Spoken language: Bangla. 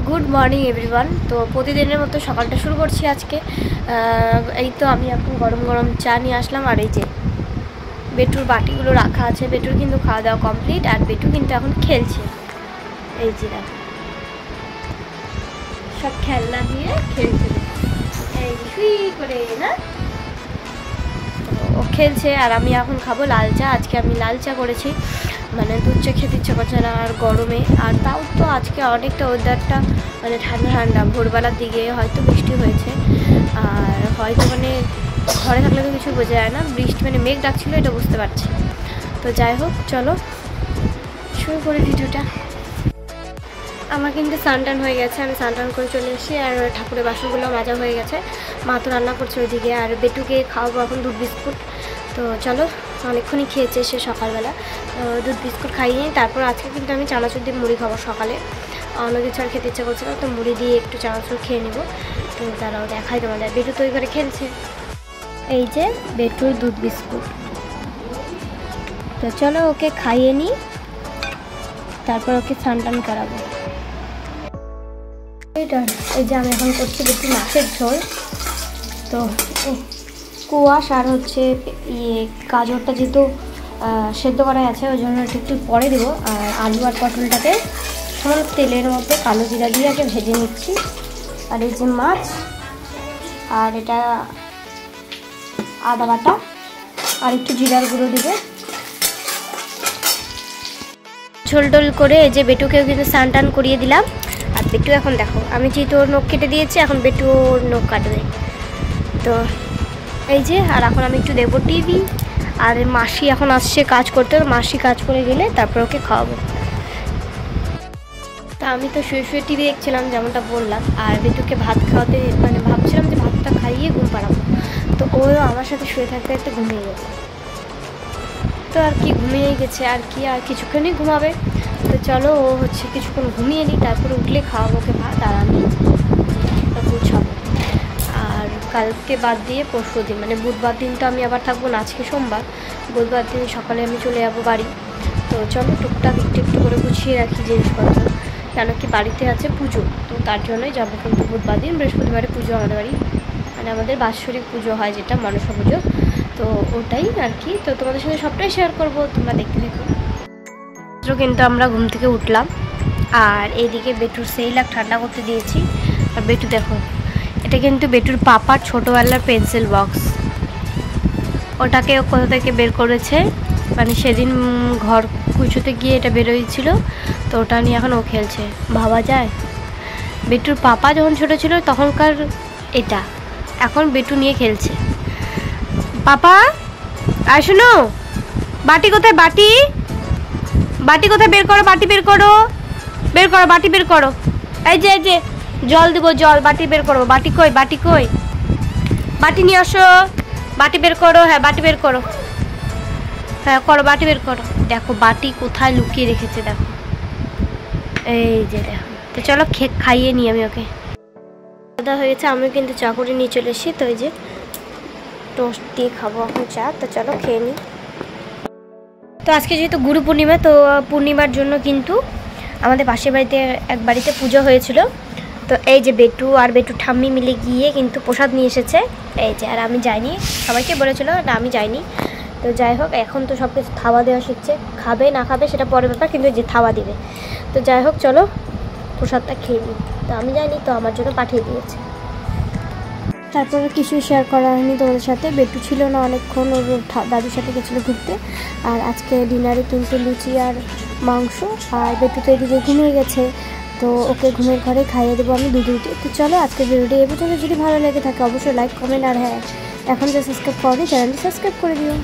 Good morning everyone. তো প্রতিদিনের মতো সকালটা শুরু করছি আজকে। এই তো আমি এখন গরম গরম চা নিয়ে আসলাম। আর এই যে বেটুর বাটিগুলো রাখা আছে, বেটুর কিন্তু খাওয়া দাওয়া কমপ্লিট। আর বেটু কিন্তু এখন খেলছে, এই যে দেখো সব খেলনা দিয়ে খেলছে, এই শুই করে না ও খেলছে। আর আমি এখন খাবো লাল চা। আজকে আমি লাল চা করেছি, মানে দুধ চা খেতে ইচ্ছা করছে না আর গরমে। আর তাও তো আজকে অনেকটা ওয়েদারটা মানে ঠান্ডা ঠান্ডা, ভোরবেলার দিকে হয়তো বৃষ্টি হয়েছে। আর হয়তো মানে ঘরে থাকলে তো কিছু বোঝা যায় না, বৃষ্টি মানে মেঘ ডাকছিল এটা বুঝতে পারছি। তো যাই হোক, চলো শুরু করে ভিডিওটা। আমার কিন্তু স্নান হয়ে গেছে, আমি স্নান করে চলে এসেছি। আর ঠাকুরের বাসনগুলো মাজা হয়ে গেছে, মা তো রান্না করছে ওইদিকে। আর বেটুকে খাওয়াবো এখন দুধ বিস্কুট। তো চলো, অনেকক্ষণই খেয়েছে সে সকালবেলা, দুধ বিস্কুট খাইয়ে তারপর আজকে কিন্তু আমি চানাচুর দিয়ে মুড়ি খাবো সকালে। অন্য কিছু আর খেতে ইচ্ছা করছে না, তো মুড়ি দিয়ে একটু চানাচুর খেয়ে নেবো। তো তারাও দেখাই তোমাদের। বেটু তো ওই ঘরে খেলছে, এই যে বেটুর দুধ বিস্কুট। তো চলো ওকে খাইয়ে নিই, তারপর ওকে স্নান করাবো। এই যে আমি এখন করছি বেশি মাছের ঝোল। তো কুয়াশ আর হচ্ছে গাজরটা যেহেতু সেদ্ধ করা আছে, ওই জন্য একটু পরে দেবো। আর আলু আর পটলটাকে সামান্য তেলের মধ্যে কালো জিরা দিয়ে আগে ভেজে নিচ্ছি। আর এই যে মাছ, আর এটা আদা বাটা আর একটু জিরার গুঁড়ো দেবো। ঝোল টোল করে এই যে বেটুকেও কিন্তু স্নান করিয়ে দিলাম। আর বেটু এখন দেখো, আমি যেহেতু ওর নখ কেটে দিয়েছি, এখন বেটু ওর নখ কাটবে। তো এই যে, আর এখন আমি একটু দেবো টিভি। আর মাসি এখন আসছে কাজ করতে, মাসি কাজ করে গেলে তারপর ওকে খাওয়াবো। তা আমি তো শুয়ে শুয়ে টিভি দেখছিলাম যেমনটা বললাম। আর বেটুকে ভাত খাওয়াতে মানে ভাবছিলাম যে ভাতটা খাইয়ে ঘুম পাড়াবো। তো ও আমার সাথে শুয়ে থাকতে একটু ঘুমিয়ে গেছে। তো আর কি ঘুমিয়ে গেছে, আর কি আর কিছুক্ষণই ঘুমাবে। তো চলো ও হচ্ছে কিছুক্ষণ ঘুমিয়ে নিই, তারপরে উঠলে খাওয়াবো ওকে ভাত। আর আমি গুছাবো। আর কালকে বাদ দিয়ে পরশু দিন মানে বুধবার দিন তো আমি আবার থাকবো না, আজকে সোমবার। বুধবার দিন সকালে আমি চলে যাবো বাড়ি। তো চলো টুকটাক একটু একটু করে গুছিয়ে রাখি জিনিসপত্র, কেন কি বাড়িতে আছে পুজো, তো তার জন্যই যাবো। কিন্তু বুধবার দিন, বৃহস্পতিবারে পুজো আমাদের বাড়ি, মানে আমাদের বাৎসরিক পুজো হয় যেটা মনসা পুজো। তো ওটাই আর কি। তো তোমাদের সাথে সবটাই শেয়ার করবো, তোমরা দেখতে থাকো। কিন্তু আমরা ঘুম থেকে উঠলাম, আর এইদিকে বেটুর সেই লাখ ঠান্ডা করতে দিয়েছি। আর বেটু দেখো, এটা কিন্তু বেটুর পাপার ছোটোবেলার পেন্সিল বক্স। ওটাকে ও কোথা থেকে বের করেছে, মানে সেদিন ঘর কুচোতে গিয়ে এটা বেরোয়েছিল। তো ওটা নিয়ে এখন ও খেলছে, ভাবা যায়। বেটুর পাপা যখন ছোটো ছিল তখনকার এটা, এখন বেটু নিয়ে খেলছে। পাপা আর শোনো, বাটি কোথায়, বাটি বাটি কোথায়, বের করো বাটি, বের করো বের করো বাটি, বের করো। এই যে জল দেবো, জল, বাটি বের করো। বাটি কই, বাটি কই, বাটি নিয়ে আসো, বাটি বের করো। হ্যাঁ বাটি বের করো, হ্যাঁ করো, বাটি বের করো। দেখো বাটি কোথায় লুকিয়ে রেখেছে, দেখো এই যে দেখো। তো চলো খাইয়ে নিই আমি ওকে। খাওয়া দাওয়া হয়ে গেছে, আমিও কিন্তু চা করে নিয়ে চলে এসেছি। তো এই যে টোস্ট দিয়ে খাবো এখন চা। তো চলো খেয়ে নিই। তো আজকে যেহেতু গুরু পূর্ণিমা, তো পূর্ণিমার জন্য কিন্তু আমাদের পাশের বাড়িতে এক বাড়িতে পুজো হয়েছিল। তো এই যে বেটু আর বেটু ঠাম্মি মিলে গিয়ে কিন্তু প্রসাদ নিয়ে এসেছে, এই যে। আর আমি যাইনি, সবাইকে বলেছিল না, আমি যাইনি। তো যাই হোক, এখন তো সব কিছু থাওয়া দেওয়া শিখছে, খাবে না খাবে সেটা পরের ব্যাপার, কিন্তু যে থাওয়া দিবে। তো যাই হোক চলো প্রসাদটা খেয়ে নিই। তো আমি যাইনি, তো আমার জন্য পাঠিয়ে দিয়েছে। তারপরে কিছুই শেয়ার করা হয়নি তোমাদের সাথে। বেটু ছিল না অনেকক্ষণ, ওর দাদুর সাথে গেছিলো ঘুরতে। আর আজকে ডিনারে কিন্তু লুচি আর মাংস। আর বেটু তো এদিকে ঘুমিয়ে গেছে, তো ওকে ঘুমের ঘরে খাইয়ে দেবো আমি দুধ রুটি। তো চলো আজকে ভিডিওটি এ পর্যন্ত। যদি ভালো লেগে থাকে অবশ্যই লাইক, কমেন্ট, আর হ্যাঁ এখন যে সাবস্ক্রাইব করনি চ্যানেলটি সাবস্ক্রাইব করে দিও।